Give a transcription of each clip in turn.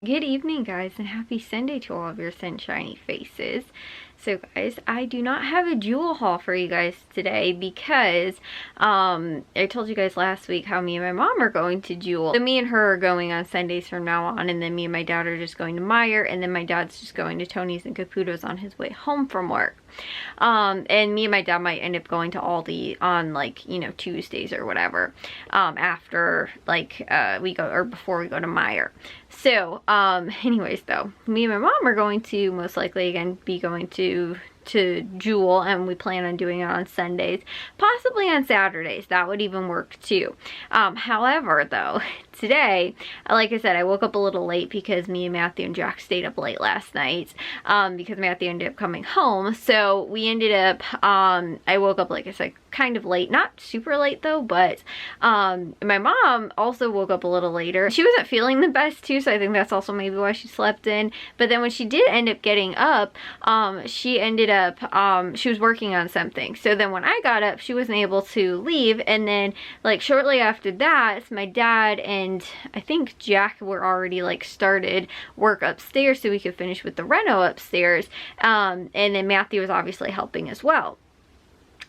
Good evening, guys, and happy Sunday to all of your sunshiny faces. So guys, I do not have a jewel haul for you guys today because I told you guys last week how me and my mom are going to Jewel. So me and her are going on Sundays from now on, and then me and my dad are just going to Meijer, and then my dad's just going to Tony's and Caputo's on his way home from work. And me and my dad might end up going to Aldi on, like, you know, Tuesdays or whatever, after, like, we go, or before we go to Meijer. So, anyways, though, me and my mom are going to most likely, again, be going to Jewel, and we plan on doing it on Sundays, possibly on Saturdays. That would even work too. However, though, today, like I said, I woke up a little late because me and Matthew and Jack stayed up late last night, because Matthew ended up coming home. So we ended up, I woke up, like I said, kind of late, not super late though, but my mom also woke up a little later. She wasn't feeling the best too, so I think that's also maybe why she slept in. But then when she did end up getting up, she ended up, she was working on something. So then when I got up, she wasn't able to leave, and then like shortly after that, my dad and I think Jack were already like started work upstairs so we could finish with the reno upstairs, and then Matthew was obviously helping as well.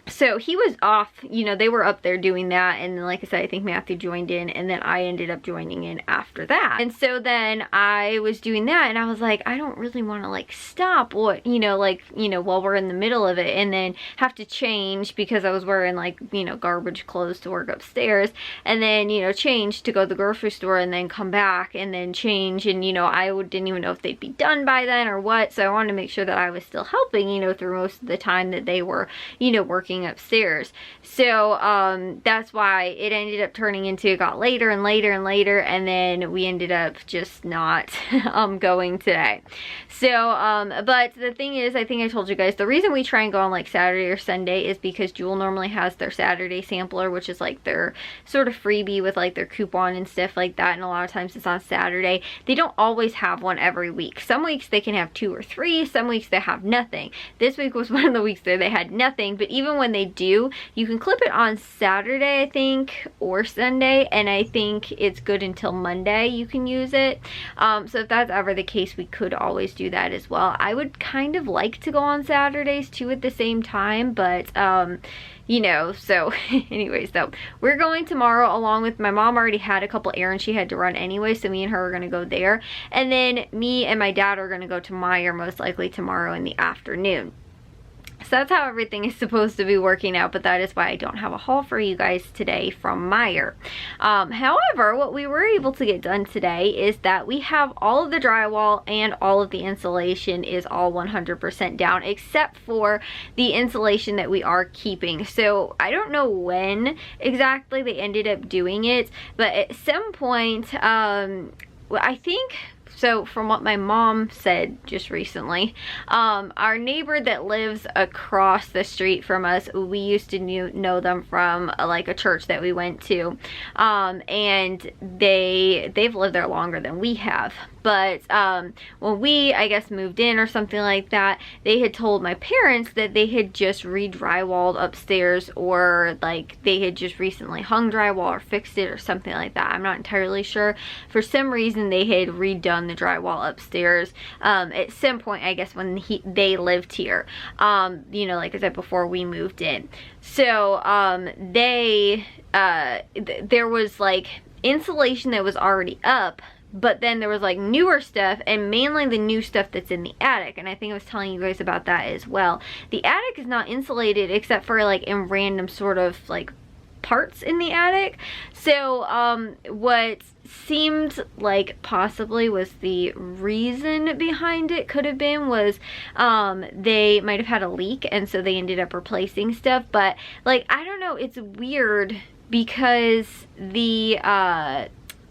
So he was off, you know, they were up there doing that, and then like I said, I think Matthew joined in, and then I ended up joining in after that. And so then I was doing that, and I was like, I don't really want to like stop what, you know, like, you know, while we're in the middle of it, and then have to change because I was wearing like, you know, garbage clothes to work upstairs, and then, you know, change to go to the grocery store, and then come back and then change, and you know, I didn't even know if they'd be done by then or what, so I wanted to make sure that I was still helping, you know, through most of the time that they were, you know, working upstairs. So that's why it ended up turning into, it got later and later and later, and then we ended up just not going today. So but the thing is, I think I told you guys, the reason we try and go on like Saturday or Sunday is because Jewel normally has their Saturday sampler, which is like their sort of freebie with like their coupon and stuff like that, and a lot of times it's on Saturday. They don't always have one every week. Some weeks they can have 2 or 3, some weeks they have nothing. This week was one of the weeks that they had nothing, but even when they do, you can clip it on Saturday, I think, or Sunday, and I think it's good until Monday you can use it. So if that's ever the case, we could always do that as well. I would kind of like to go on Saturdays too at the same time, but you know, so anyways, though, we're going tomorrow, along with my mom already had a couple errands she had to run anyway, so me and her are going to go there, and then me and my dad are going to go to Meijer most likely tomorrow in the afternoon. So that's how everything is supposed to be working out, but that is why I don't have a haul for you guys today from Meijer. However, what we were able to get done today is that we have all of the drywall and all of the insulation is all 100% down, except for the insulation that we are keeping. So I don't know when exactly they ended up doing it, but at some point, I think, so from what my mom said just recently, our neighbor that lives across the street from us, we used to know them from like a church that we went to, and they've lived there longer than we have. But when we, I guess, moved in or something like that, they had told my parents that they had just re-drywalled upstairs, or like they had just recently hung drywall or fixed it or something like that. I'm not entirely sure. For some reason, they had redone the drywall upstairs at some point, I guess, when they lived here, you know, like I said, before we moved in. So there was like insulation that was already up, but then there was like newer stuff, and mainly the new stuff that's in the attic, and I think I was telling you guys about that as well. The attic is not insulated except for like in random sort of like parts in the attic. So what seemed like possibly was the reason behind it could have been was they might have had a leak, and so they ended up replacing stuff. But like, I don't know, it's weird because the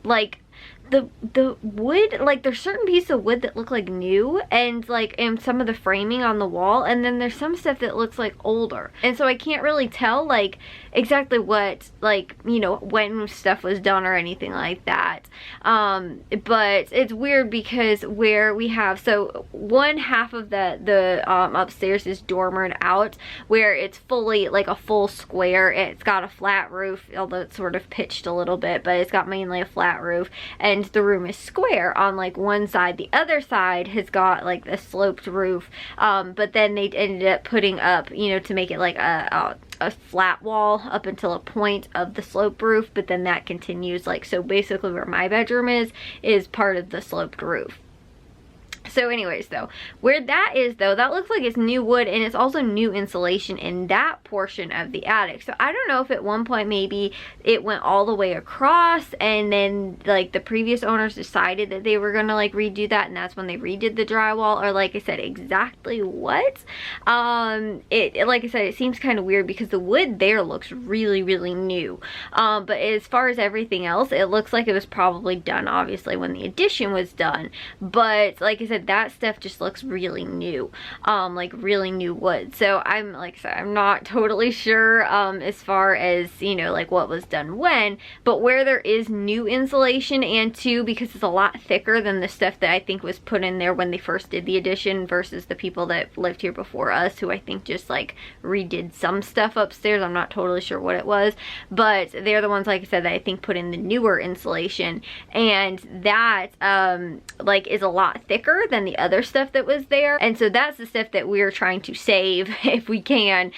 like the wood, like there's certain pieces of wood that look like new, and like some of the framing on the wall, and then there's some stuff that looks like older, and so I can't really tell like exactly what, like, you know, when stuff was done or anything like that. But it's weird because where we have, so one half of the upstairs is dormered out, where it's fully like a full square. It's got a flat roof, although it's sort of pitched a little bit, but it's got mainly a flat roof. And and the room is square on like one side. The other side has got like the sloped roof, but then they ended up putting up, you know, to make it like a flat wall up until a point of the sloped roof, but then that continues, like, so basically where my bedroom is part of the sloped roof. So anyways, though, where that is, though, that looks like it's new wood, and it's also new insulation in that portion of the attic. So I don't know if at one point maybe it went all the way across, and then like the previous owners decided that they were gonna like redo that, and that's when they redid the drywall, or like I said, exactly what. Like I said, it seems kind of weird because the wood there looks really, really new. But as far as everything else, it looks like it was probably done obviously when the addition was done. But like I said, that stuff just looks really new, like really new wood. So I'm, like I said, I'm not totally sure as far as, you know, like what was done when, but where there is new insulation, and too, because it's a lot thicker than the stuff that I think was put in there when they first did the addition versus the people that lived here before us, who I think just like redid some stuff upstairs. I'm not totally sure what it was, but they're the ones, like I said, that I think put in the newer insulation, and that like is a lot thicker than the other stuff that was there. And so that's the stuff that we're trying to save if we can,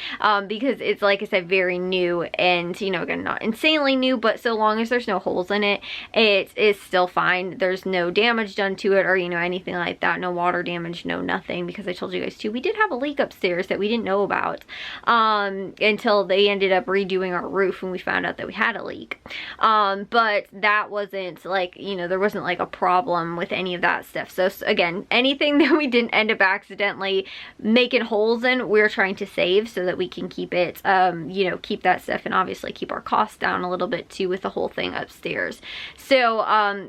because it's, like I said, very new, and, you know, again, not insanely new, but so long as there's no holes in it, it is still fine. There's no damage done to it, or, you know, anything like that. No water damage, no nothing, because I told you guys too, we did have a leak upstairs that we didn't know about until they ended up redoing our roof and we found out that we had a leak. But that wasn't like, you know, there wasn't like a problem with any of that stuff. So again, anything that we didn't end up accidentally making holes in, we're trying to save so that we can keep it, you know, keep that stuff, and obviously keep our costs down a little bit too with the whole thing upstairs. So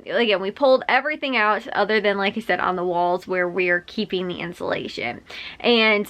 again, we pulled everything out other than, like I said, on the walls where we're keeping the insulation. And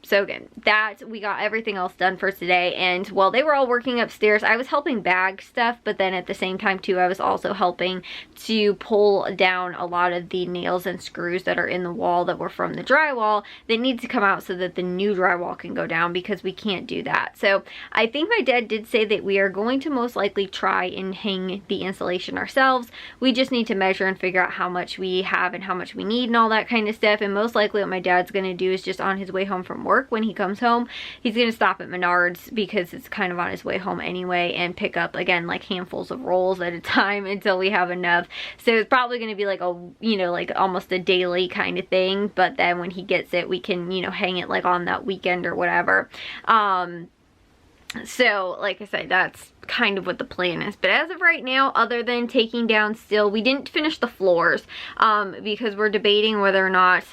so again, that we got everything else done for today. And while they were all working upstairs, I was helping bag stuff, but then at the same time too, I was also helping to pull down a lot of the nails and screws that are in the wall that were from the drywall that need to come out so that the new drywall can go down, because we can't do that. So I think my dad did say that we are going to most likely try and hang the insulation ourselves. We just need to measure and figure out how much we have and how much we need and all that kind of stuff. And most likely what my dad's going to do is just on his way home from work, when he comes home, he's going to stop at Menards, because it's kind of on his way home anyway, and pick up, again, like handfuls of rolls at a time until we have enough. So it's probably going to be like a, you know, like almost a daily kind of thing, but then when he gets it, we can, you know, hang it like on that weekend or whatever. So like I said, that's kind of what the plan is. But as of right now, other than taking down still, we didn't finish the floors because we're debating whether or not,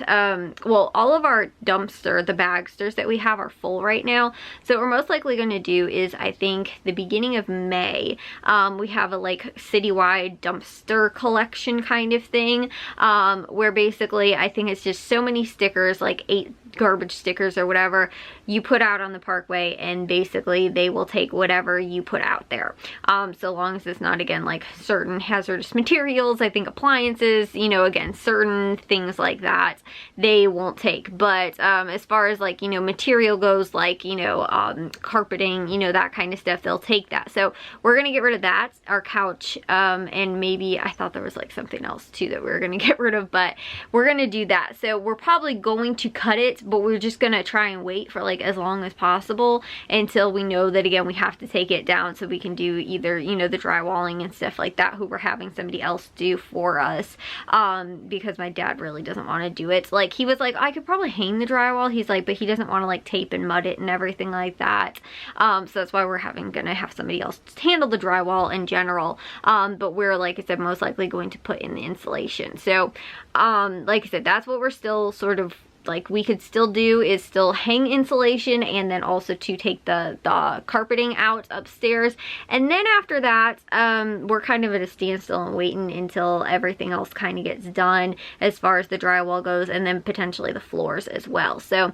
well, all of our dumpster, the bagsters that we have are full right now. So what we're most likely going to do is, I think the beginning of May, we have a like citywide dumpster collection kind of thing, where basically I think it's just so many stickers, like 8 garbage stickers or whatever, you put out on the parkway, and basically they will take whatever you put out there, so long as it's not, again, like certain hazardous materials, I think appliances, you know, again, certain things like that they won't take. But as far as like, you know, material goes, like, you know, carpeting, you know, that kind of stuff, they'll take that. So we're gonna get rid of that, our couch, and maybe I thought there was like something else too that we were gonna get rid of, but we're gonna do that. So we're probably going to cut it, but we're just gonna try and wait for like as long as possible until we know that, again, we have to take it down so we can do either, you know, the drywalling and stuff like that, who we're having somebody else do for us, because my dad really doesn't want to do it. Like, he was like, I could probably hang the drywall, he's like, but he doesn't want to like tape and mud it and everything like that. So that's why we're gonna have somebody else handle the drywall in general, but we're, like I said, most likely going to put in the insulation. So like I said, that's what we're still sort of like we could still do, is still hang insulation, and then also to take the carpeting out upstairs. And then after that, we're kind of at a standstill and waiting until everything else kind of gets done as far as the drywall goes, and then potentially the floors as well. So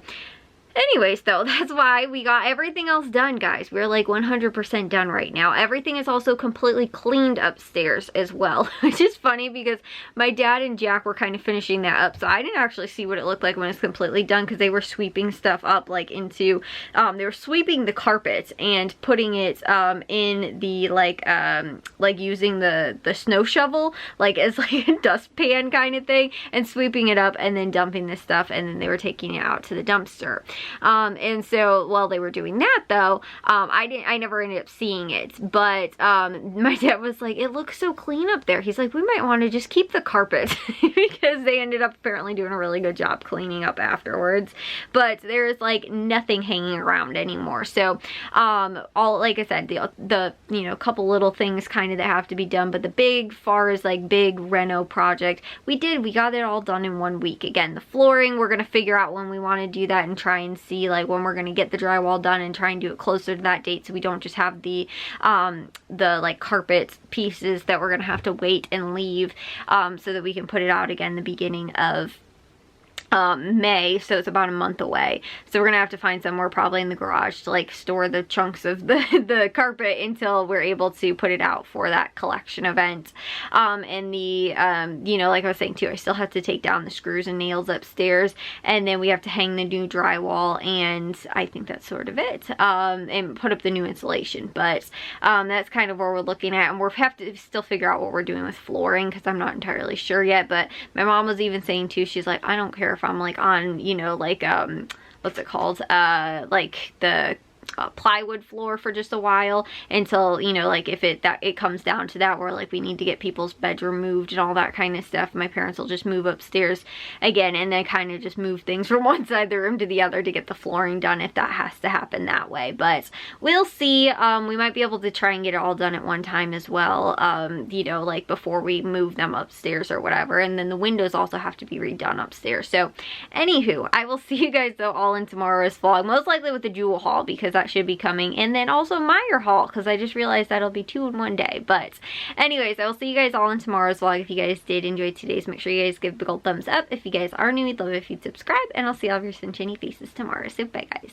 Anyways, though, that's why we got everything else done, guys. We're like 100% done right now. Everything is also completely cleaned upstairs as well, which is funny because my dad and Jack were kind of finishing that up. So I didn't actually see what it looked like when it's completely done because they were sweeping stuff up like into, they were sweeping the carpet and putting it in the like using the snow shovel, like as like a dustpan kind of thing, and sweeping it up and then dumping this stuff, and then they were taking it out to the dumpster. And so while they were doing that though, I never ended up seeing it, but my dad was like, it looks so clean up there. He's like, we might want to just keep the carpet because they ended up apparently doing a really good job cleaning up afterwards. But there's like nothing hanging around anymore. So all, like I said, the you know, couple little things kind of that have to be done, but the big big reno project we got it all done in 1 week. Again, the flooring, we're gonna figure out when we want to do that and try and see like when we're gonna get the drywall done and try and do it closer to that date so we don't just have the like carpet pieces that we're gonna have to wait and leave, so that we can put it out again the beginning of May, so it's about a month away. So we're gonna have to find somewhere probably in the garage to like store the chunks of the carpet until we're able to put it out for that collection event. And the you know, like I was saying too, I still have to take down the screws and nails upstairs, and then we have to hang the new drywall, and I think that's sort of it, and put up the new insulation. But that's kind of where we're looking at, and we'll have to still figure out what we're doing with flooring because I'm not entirely sure yet. But my mom was even saying too, she's like, I don't care if I'm like on, you know, like what's it called, like the plywood floor for just a while until, you know, like if it comes down to that where like we need to get people's bedroom moved and all that kind of stuff, my parents will just move upstairs again and then kind of just move things from one side of the room to the other to get the flooring done if that has to happen that way. But we'll see. We might be able to try and get it all done at one time as well, you know, like before we move them upstairs or whatever. And then the windows also have to be redone upstairs. So anywho, I will see you guys though all in tomorrow's vlog, most likely with the jewel haul because that should be coming, and then also Meyer haul because I just realized that'll be 2 in 1 day. But anyways, I will see you guys all in tomorrow's vlog. If you guys did enjoy today's, make sure you guys give a big old thumbs up. If you guys are new, we'd love it if you'd subscribe, and I'll see all of your sunshiny faces tomorrow. So bye guys.